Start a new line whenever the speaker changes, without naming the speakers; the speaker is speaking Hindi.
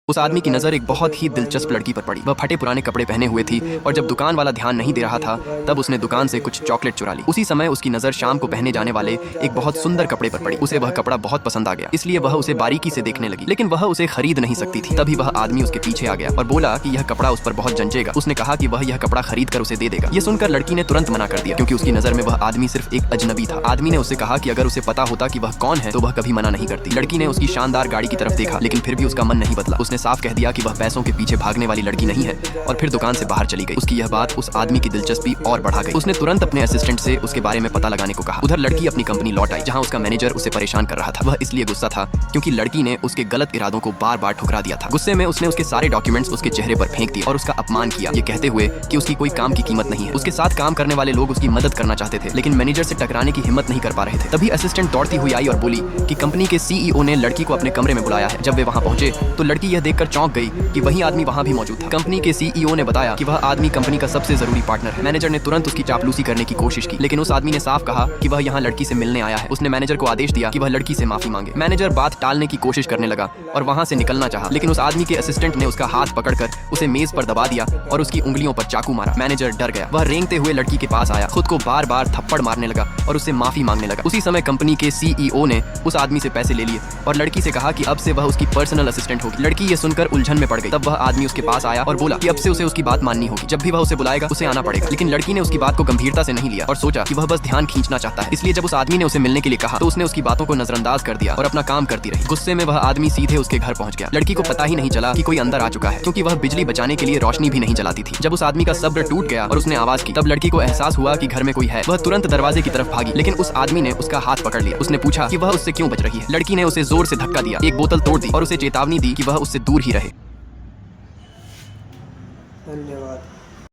उस आदमी की नज़र एक बहुत ही दिलचस्प लड़की पर पड़ी। वह फटे पुराने कपड़े पहने हुए थी और जब दुकान वाला ध्यान नहीं दे रहा था तब उसने दुकान से कुछ चॉकलेट चुरा ली। उसी समय उसकी नज़र शाम को पहने जाने वाले एक बहुत सुंदर कपड़े पर पड़ी। उसे वह कपड़ा बहुत पसंद आ गया, इसलिए वह उसे बारीकी से देखने लगी, लेकिन वह उसे खरीद नहीं सकती थी। तभी वह आदमी उसके पीछे आ गया और बोला कि यह कपड़ा उस पर बहुत जंचेगा। उसने कहा कि वह यह कपड़ा खरीद कर उसे दे देगा। यह सुनकर लड़की ने तुरंत मना कर दिया, क्योंकि उसकी नज़र में वह आदमी सिर्फ एक अजनबी था। आदमी ने उससे कहा कि अगर उसे पता होता कि वह कौन है तो वह कभी मना नहीं करती। लड़की ने उसकी शानदार गाड़ी की तरफ देखा, लेकिन फिर भी उसका मन नहीं बदला। उसने साफ कह दिया कि वह पैसों के पीछे भागने वाली लड़की नहीं है और फिर दुकान से बाहर चली गई। उसकी यह बात उस आदमी की दिलचस्पी और बढ़ा गई। उसने तुरंत अपने असिस्टेंट से उसके बारे में पता लगाने को कहा। उधर लड़की अपनी कंपनी लौट आई, जहां उसका मैनेजर उसे परेशान कर रहा था। वह इसलिए गुस्सा था क्योंकि लड़की ने उसके गलत इरादों को बार बार ठुकरा दिया था। गुस्से में उसने उसके सारे डॉक्यूमेंट्स उसके चेहरे पर फेंक दिए और उसका अपमान किया, ये कहते हुए कि उसकी कोई काम की कीमत नहीं है। उसके साथ काम करने वाले लोग उसकी मदद करना चाहते थे, लेकिन मैनेजर से टकराने की हिम्मत नहीं कर पा रहे थे। तभी असिस्टेंट दौड़ती हुई आई और बोली कि कंपनी के सीईओ ने लड़की को अपने कमरे में बुलाया है। जब वे वहां पहुंचे तो लड़की यह देखकर चौंक गई कि वही आदमी वहां भी मौजूद था। कंपनी के सीईओ ने बताया कि वह आदमी कंपनी का सबसे जरूरी पार्टनर है। मैनेजर ने तुरंत उसकी चापलूसी करने की कोशिश की, लेकिन उस आदमी ने साफ कहा कि वह यहाँ लड़की से मिलने आया है। उसने मैनेजर को आदेश दिया कि वह लड़की से माफी मांगे। मैनेजर बात टालने की कोशिश करने लगा और वहां से निकलना चाहा, लेकिन उस आदमी के असिस्टेंट ने उसका हाथ पकड़कर उसे मेज पर दबा दिया और उसकी उंगलियों पर चाकू मारा। मैनेजर डर गया। वह रेंगते हुए लड़की के पास आया, खुद को बार बार थप्पड़ मारने लगा और उससे माफी मांगने लगा। उसी समय कंपनी के सीईओ ने उस आदमी से पैसे ले लिए और लड़की से कहा कि अब से वह उसकी पर्सनल असिस्टेंट होगी। लड़की ये सुनकर उलझन में पड़ गई। तब वह आदमी उसके पास आया और बोला कि अब से उसे उसकी बात माननी होगी। जब भी वह उसे बुलाएगा उसे आना पड़ेगा। लेकिन लड़की ने उसकी बात को गंभीरता से नहीं लिया और सोचा कि वह बस ध्यान खींचना चाहता है। इसलिए जब उस आदमी ने उसे मिलने के लिए कहा तो उसने उसकी बातों को नजरअंदाज कर दिया और अपना काम करती रही। गुस्से में वह आदमी सीधे उसके घर पहुंच गया। लड़की को पता ही नहीं चला कि कोई अंदर आ चुका है, क्योंकि वह बिजली बचाने के लिए रोशनी भी नहीं जलाती थी। जब उस आदमी का सब्र टूट गया और उसने आवाज की, तब लड़की को एहसास हुआ कि घर में कोई है। वह तुरंत दरवाजे की तरफ भागी, लेकिन उस आदमी ने उसका हाथ पकड़ लिया। उसने पूछा कि वह उससे क्यों बच रही है। लड़की ने उसे जोर से धक्का दिया, एक बोतल तोड़ दी और उसे चेतावनी दी कि वह उससे दूर ही रहे।
धन्यवाद।